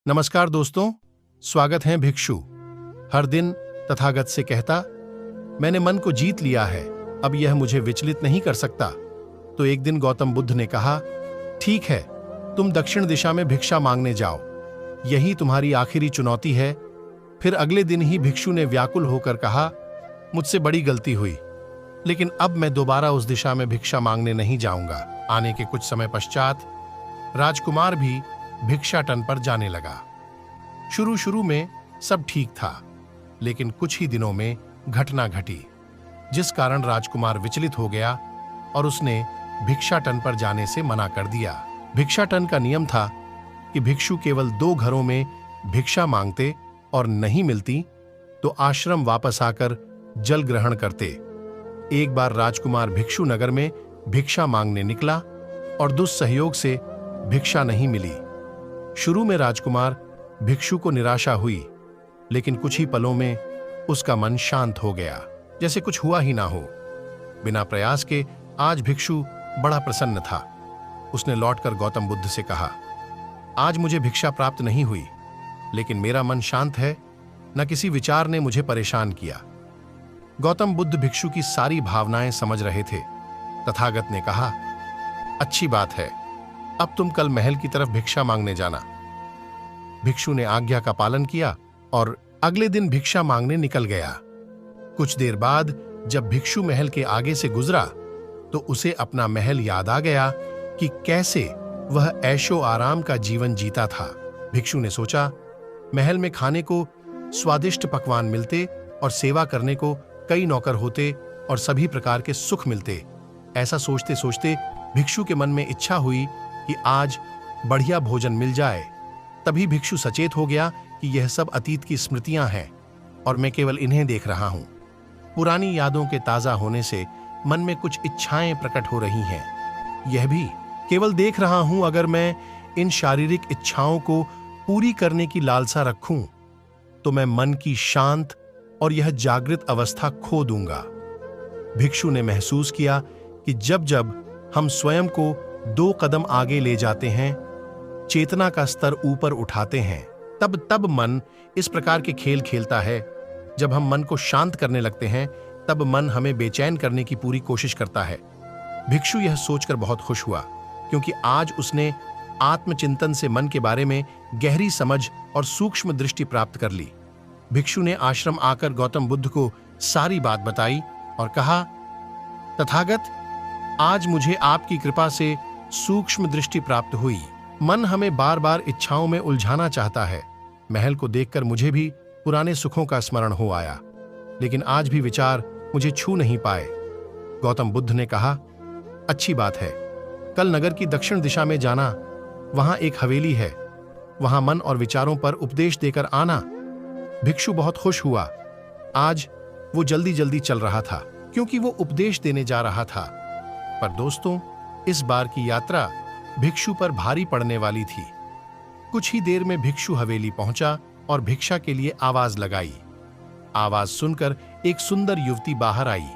नमस्कार दोस्तों, स्वागत है भिक्षु। हर दिन तथागत से कहता, मैंने मन को जीत लिया है, अब यह मुझे विचलित नहीं कर सकता। तो एक दिन गौतम बुद्ध ने कहा, ठीक है, तुम दक्षिण दिशा में भिक्षा मांगने जाओ, यही तुम्हारी आखिरी चुनौती है। फिर अगले दिन ही भिक्षु ने व्याकुल होकर कहा, मुझसे बड़ी गलती हुई, लेकिन अब मैं दोबारा उस दिशा में भिक्षा मांगने नहीं जाऊंगा। आने के कुछ समय पश्चात राजकुमार भी भिक्षाटन पर जाने लगा। शुरू में सब ठीक था, लेकिन कुछ ही दिनों में घटना घटी, जिस कारण राजकुमार विचलित हो गया और उसने भिक्षाटन पर जाने से मना कर दिया। भिक्षाटन का नियम था कि भिक्षु केवल 2 घरों में भिक्षा मांगते और नहीं मिलती तो आश्रम वापस आकर जल ग्रहण करते। एक बार राजकुमार भिक्षु नगर में भिक्षा मांगने निकला और दुस्सहयोग से भिक्षा नहीं मिली। शुरू में राजकुमार भिक्षु को निराशा हुई, लेकिन कुछ ही पलों में उसका मन शांत हो गया, जैसे कुछ हुआ ही ना हो। बिना प्रयास के आज भिक्षु बड़ा प्रसन्न था। उसने लौटकर गौतम बुद्ध से कहा, आज मुझे भिक्षा प्राप्त नहीं हुई, लेकिन मेरा मन शांत है, न किसी विचार ने मुझे परेशान किया। गौतम बुद्ध भिक्षु की सारी भावनाएं समझ रहे थे। तथागत ने कहा, अच्छी बात है, अब तुम कल महल की तरफ भिक्षा मांगने जाना। भिक्षु ने आज्ञा का पालन किया और अगले दिन भिक्षा मांगने निकल गया। कुछ देर बाद जब भिक्षु महल के आगे से गुजरा तो उसे अपना महल याद आ गया कि कैसे वह ऐशो आराम का जीवन जीता था। भिक्षु ने सोचा, महल में खाने को स्वादिष्ट पकवान मिलते और सेवा करने को कई नौकर होते और सभी प्रकार के सुख मिलते। ऐसा सोचते सोचते भिक्षु के मन में इच्छा हुई कि आज बढ़िया भोजन मिल जाए। तभी भिक्षु सचेत हो गया कि यह सब अतीत की स्मृतियां हैं और मैं केवल इन्हें देख रहा हूं। पुरानी यादों के ताजा होने से मन में कुछ इच्छाएं प्रकट हो रही हैं। यह भी केवल देख रहा हूं। अगर मैं इन शारीरिक इच्छाओं को पूरी करने की लालसा रखूं तो मैं मन की शांत और यह जागृत अवस्था खो दूंगा। भिक्षु ने महसूस किया कि जब जब हम स्वयं को 2 कदम आगे ले जाते हैं, चेतना का स्तर ऊपर उठाते हैं, तब तब मन इस प्रकार के खेल खेलता है। जब हम मन को शांत करने लगते हैं, तब मन हमें बेचैन करने की पूरी कोशिश करता है। भिक्षु यह सोचकर बहुत खुश हुआ, क्योंकि आज उसने आत्मचिंतन से मन के बारे में गहरी समझ और सूक्ष्म दृष्टि प्राप्त कर ली। भिक्षु ने आश्रम आकर गौतम बुद्ध को सारी बात बताई और कहा, तथागत, आज मुझे आपकी कृपा से सूक्ष्म दृष्टि प्राप्त हुई। मन हमें बार बार इच्छाओं में उलझाना चाहता है। महल को देखकर मुझे भी पुराने सुखों का स्मरण हो आया, लेकिन आज भी विचार मुझे छू नहीं पाए। गौतम बुद्ध ने कहा, अच्छी बात है, कल नगर की दक्षिण दिशा में जाना, वहां एक हवेली है, वहां मन और विचारों पर उपदेश देकर आना। भिक्षु बहुत खुश हुआ। आज वो जल्दी जल्दी चल रहा था, क्योंकि वो उपदेश देने जा रहा था। पर दोस्तों, इस बार की यात्रा भिक्षु पर भारी पड़ने वाली थी। कुछ ही देर में भिक्षु हवेली पहुंचा और भिक्षा के लिए आवाज लगाई। आवाज सुनकर एक सुंदर युवती बाहर आई।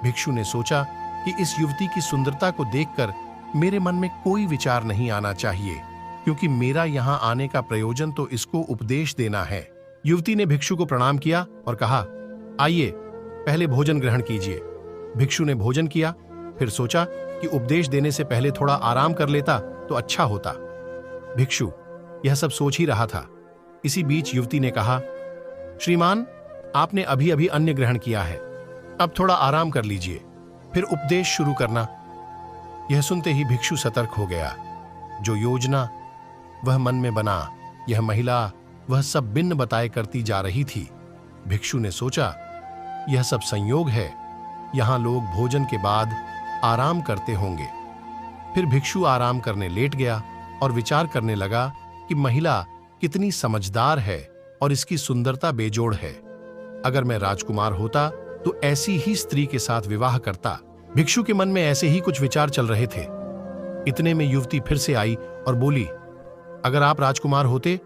भिक्षु ने सोचा कि इस युवती की सुंदरता को देखकर मेरे मन में कोई विचार नहीं आना चाहिए, क्योंकि मेरा यहां आने का प्रयोजन तो इसको उपदेश देना है। युवती ने भिक्षु को प्रणाम किया और कहा, आइए, पहले भोजन ग्रहण कीजिए। भिक्षु ने भोजन किया, फिर सोचा कि उपदेश देने से पहले थोड़ा आराम कर लेता तो अच्छा होता। भिक्षु यह सब सोच ही रहा था। इसी बीच युवती ने कहा, श्रीमान, आपने अभी अभी अन्न ग्रहण किया है, अब थोड़ा आराम कर लीजिए, फिर उपदेश शुरू करना। यह सुनते ही भिक्षु सतर्क हो गया। जो योजना वह मन में बना, यह महिला वह सब बिन बताए करती जा रही थी। भिक्षु ने सोचा, यह सब संयोग है, यहां लोग भोजन के बाद आराम करते होंगे। फिर भिक्षु आराम करने लेट गया और विचार करने लगा कि महिला कितनी समझदार है और इसकी सुंदरता बेजोड़ है। अगर मैं राजकुमार होता तो ऐसी ही स्त्री के साथ विवाह करता। भिक्षु के मन में ऐसे ही कुछ विचार चल रहे थे। इतने में युवती फिर से आई और बोली, अगर आप राजकुमार होते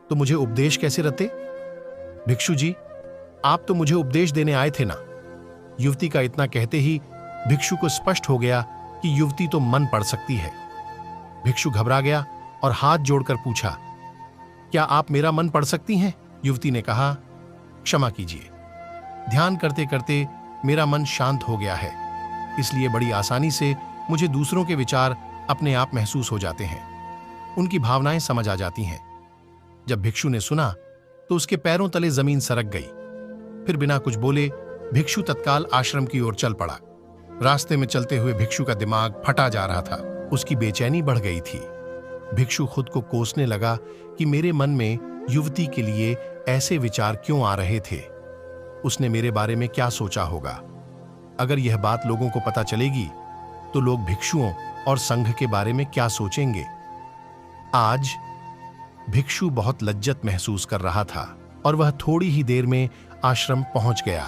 तो मुझे उपदेश कैसे रते? भिक्षु जी, आप तो मुझे उपदेश देने आए थे ना। युवती का इतना कहते ही भिक्षु को स्पष्ट हो गया कि युवती तो मन पढ़ सकती है। भिक्षु घबरा गया और हाथ जोड़कर पूछा, क्या आप मेरा मन पढ़ सकती हैं? युवती ने कहा, क्षमा कीजिए, ध्यान करते करते मेरा मन शांत हो गया है, इसलिए बड़ी आसानी से मुझे दूसरों के विचार अपने आप महसूस हो जाते हैं, उनकी भावनाएं समझ आ जाती हैं। जब भिक्षु ने सुना तो उसके पैरों तले जमीन सरक गई। फिर बिना कुछ बोले भिक्षु तत्काल आश्रम की ओर चल पड़ा। रास्ते में चलते हुए भिक्षु का दिमाग फटा जा रहा था, उसकी बेचैनी बढ़ गई थी। भिक्षु खुद को कोसने लगा कि मेरे मन में युवती के लिए ऐसे विचार क्यों आ रहे थे। उसने मेरे बारे में क्या सोचा होगा? अगर यह बात लोगों को पता चलेगी तो लोग भिक्षुओं और संघ के बारे में क्या सोचेंगे? आज भिक्षु बहुत लज्जत महसूस कर रहा था और वह थोड़ी ही देर में आश्रम पहुंच गया।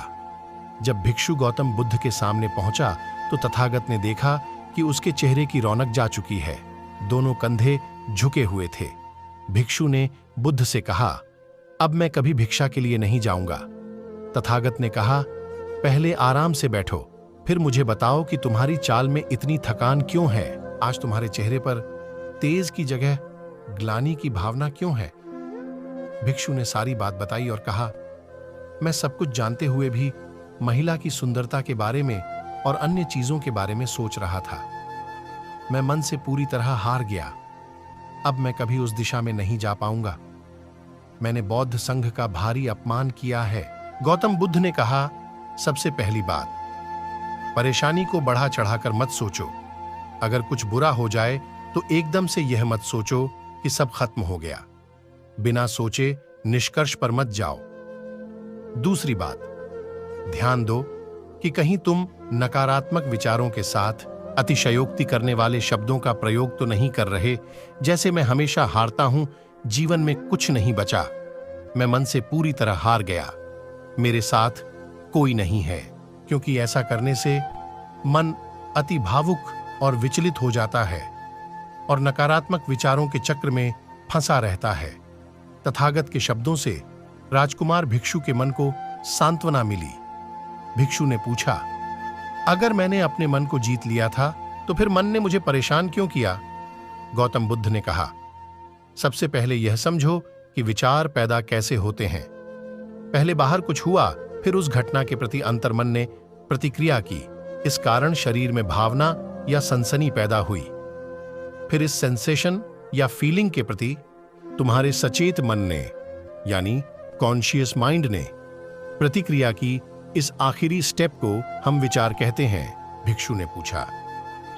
जब भिक्षु गौतम बुद्ध के सामने पहुंचा तो तथागत ने देखा कि उसके चेहरे की रौनक जा चुकी है। दोनों कंधे झुके हुए थे। भिक्षु ने बुद्ध से कहा, अब मैं कभी भिक्षा के लिए नहीं जाऊंगा। तथागत ने कहा, पहले आराम से बैठो, फिर मुझे बताओ कि तुम्हारी चाल में इतनी थकान क्यों है? आज तुम्हारे चेहरे पर तेज की जगह ग्लानि की भावना क्यों है? भिक्षु ने सारी बात बताई और कहा, मैं सब कुछ जानते हुए भी महिला की सुंदरता के बारे में और अन्य चीजों के बारे में सोच रहा था। मैं मन से पूरी तरह हार गया। अब मैं कभी उस दिशा में नहीं जा पाऊंगा। मैंने बौद्ध संघ का भारी अपमान किया है। गौतम बुद्ध ने कहा, सबसे पहली बात, परेशानी को बढ़ा चढ़ाकर मत सोचो। अगर कुछ बुरा हो जाए तो एकदम से यह मत सोचो कि सब खत्म हो गया। बिना सोचे निष्कर्ष पर मत जाओ। दूसरी बात, ध्यान दो कि कहीं तुम नकारात्मक विचारों के साथ अतिशयोक्ति करने वाले शब्दों का प्रयोग तो नहीं कर रहे, जैसे मैं हमेशा हारता हूं, जीवन में कुछ नहीं बचा, मैं मन से पूरी तरह हार गया, मेरे साथ कोई नहीं है। क्योंकि ऐसा करने से मन अति भावुक और विचलित हो जाता है और नकारात्मक विचारों के चक्र में फंसा रहता है। तथागत के शब्दों से राजकुमार भिक्षु के मन को सांत्वना मिली। भिक्षु ने पूछा, अगर मैंने अपने मन को जीत लिया था तो फिर मन ने मुझे परेशान क्यों किया? गौतम बुद्ध ने कहा, सबसे पहले यह समझो कि विचार पैदा कैसे होते हैं। पहले बाहर कुछ हुआ, फिर उस घटना के प्रति अंतर्मन ने प्रतिक्रिया की। इस कारण शरीर में भावना या सनसनी पैदा हुई। फिर इस सेंसेशन या फीलिंग के प्रति तुम्हारे सचेत मन ने यानी कॉन्शियस माइंड ने प्रतिक्रिया की। इस आखिरी स्टेप को हम विचार कहते हैं। भिक्षु ने पूछा,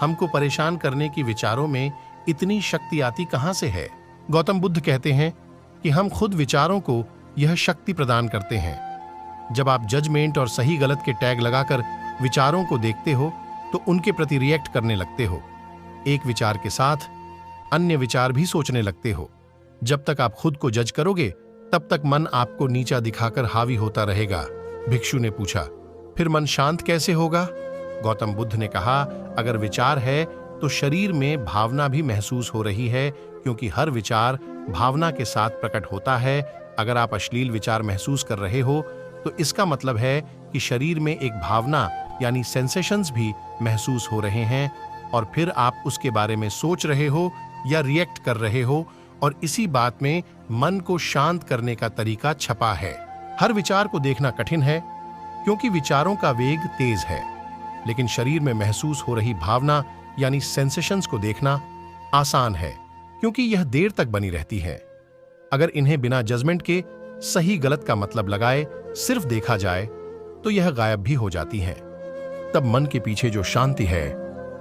हमको परेशान करने की विचारों में इतनी शक्ति आती कहां से है? गौतम बुद्ध कहते हैं कि हम खुद विचारों को यह शक्ति प्रदान करते हैं। जब आप जजमेंट और सही गलत के टैग लगाकर विचारों को देखते हो तो उनके प्रति रिएक्ट करने लगते हो। एक विचार के साथ अन्य विचार भी सोचने लगते हो। जब तक आप खुद को जज करोगे तब तक मन आपको नीचा दिखाकर हावी होता रहेगा। भिक्षु ने पूछा, फिर मन शांत कैसे होगा? गौतम बुद्ध ने कहा, अगर विचार है तो शरीर में भावना भी महसूस हो रही है, क्योंकि हर विचार भावना के साथ प्रकट होता है। अगर आप अश्लील विचार महसूस कर रहे हो तो इसका मतलब है कि शरीर में एक भावना यानी सेंसेशंस भी महसूस हो रहे हैं और फिर आप उसके बारे में सोच रहे हो या रिएक्ट कर रहे हो, और इसी बात में मन को शांत करने का तरीका छपा है। हर विचार को देखना कठिन है क्योंकि विचारों का वेग तेज है, लेकिन शरीर में महसूस हो रही भावना यानी सेंसेशंस को देखना आसान है क्योंकि यह देर तक बनी रहती है। अगर इन्हें बिना जजमेंट के सही गलत का मतलब लगाए सिर्फ देखा जाए तो यह गायब भी हो जाती है। तब मन के पीछे जो शांति है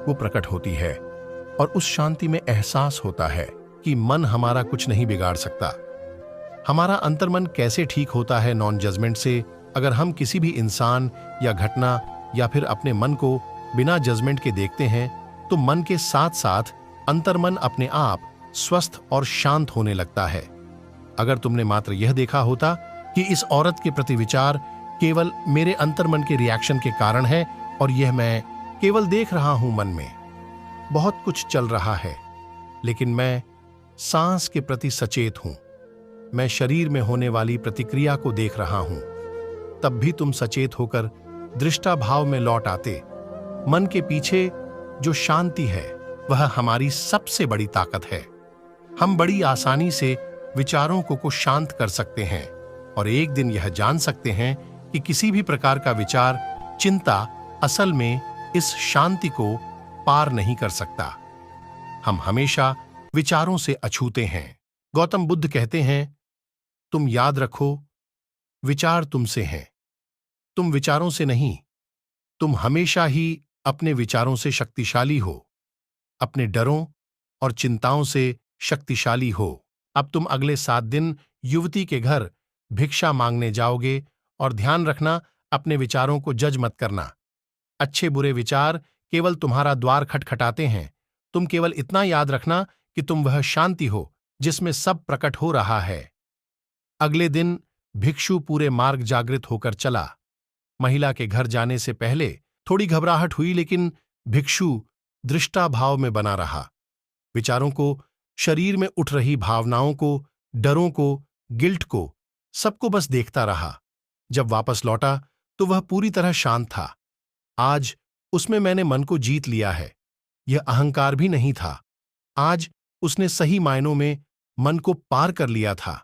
वो प्रकट होती है और उस शांति में एहसास होता है कि मन हमारा कुछ नहीं बिगाड़ सकता। हमारा अंतर्मन कैसे ठीक होता है नॉन जजमेंट से? अगर हम किसी भी इंसान या घटना या फिर अपने मन को बिना जजमेंट के देखते हैं तो मन के साथ साथ अंतर्मन अपने आप स्वस्थ और शांत होने लगता है। अगर तुमने मात्र यह देखा होता कि इस औरत के प्रति विचार केवल मेरे अंतर्मन के रिएक्शन के कारण है और यह मैं केवल देख रहा हूं, मन में बहुत कुछ चल रहा है, लेकिन मैं सांस के प्रति सचेत हूं, मैं शरीर में होने वाली प्रतिक्रिया को देख रहा हूं, तब भी तुम सचेत होकर दृष्टा भाव में लौट आते। मन के पीछे जो शांति है वह हमारी सबसे बड़ी ताकत है। हम बड़ी आसानी से विचारों को शांत कर सकते हैं और एक दिन यह जान सकते हैं कि किसी भी प्रकार का विचार, चिंता असल में इस शांति को पार नहीं कर सकता। हम हमेशा विचारों से अछूते हैं। गौतम बुद्ध कहते हैं, तुम याद रखो, विचार तुमसे हैं, तुम विचारों से नहीं। तुम हमेशा ही अपने विचारों से शक्तिशाली हो, अपने डरों और चिंताओं से शक्तिशाली हो। अब तुम अगले 7 दिन युवती के घर भिक्षा मांगने जाओगे और ध्यान रखना, अपने विचारों को जज मत करना। अच्छे बुरे विचार केवल तुम्हारा द्वार खटखटाते हैं। तुम केवल इतना याद रखना कि तुम वह शांति हो जिसमें सब प्रकट हो रहा है। अगले दिन भिक्षु पूरे मार्ग जागृत होकर चला। महिला के घर जाने से पहले थोड़ी घबराहट हुई, लेकिन भिक्षु दृष्टाभाव में बना रहा। विचारों को, शरीर में उठ रही भावनाओं को, डरों को, गिल्ट को, सबको बस देखता रहा। जब वापस लौटा तो वह पूरी तरह शांत था। आज उसमें मैंने मन को जीत लिया है, यह अहंकार भी नहीं था। आज उसने सही मायनों में मन को पार कर लिया था।